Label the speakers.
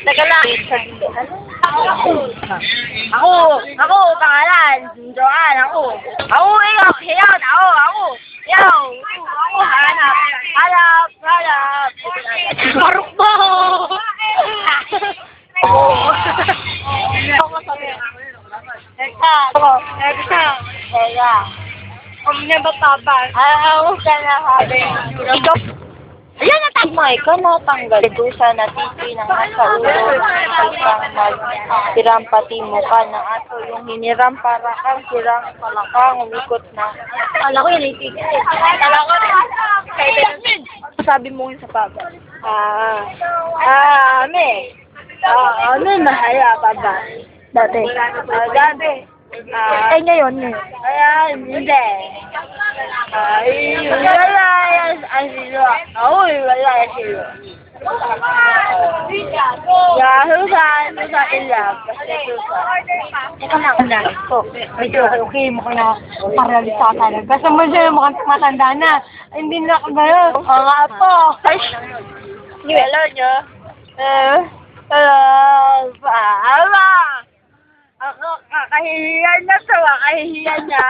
Speaker 1: Teka lang. Ako, pangalan, Joan, ako. Ako, ikaw, hiyat, ako. Ikaw, ako, hanap. Maruk mo! Teka. Niya ba tabas? Ako ka na habi. Ikaw. Ayan, natag mo. Ikaw natanggal. Dusa na titi ng nasa ulo. Isang nagsiram pati mukha ng aso. Yung hiniram para kang sirang palakang umikot na. Kala ko yan itigil. Kala ko rin. Sabi mo yun sa papa. Ano mahaya pa ba? Dati. Dati. Ay, ngayon. Ayan, hindi. Wala yan silo. Ako, wala yan silo. Susan ilang. Ito na. Medyo okay mo ka na paralisa ka na. Basta mo siya mukhang matanda na. Hindi na ka ba? Nga po. Hello nyo. Paama. Ako, kakahihiyan na to. Kakahihiyan niya.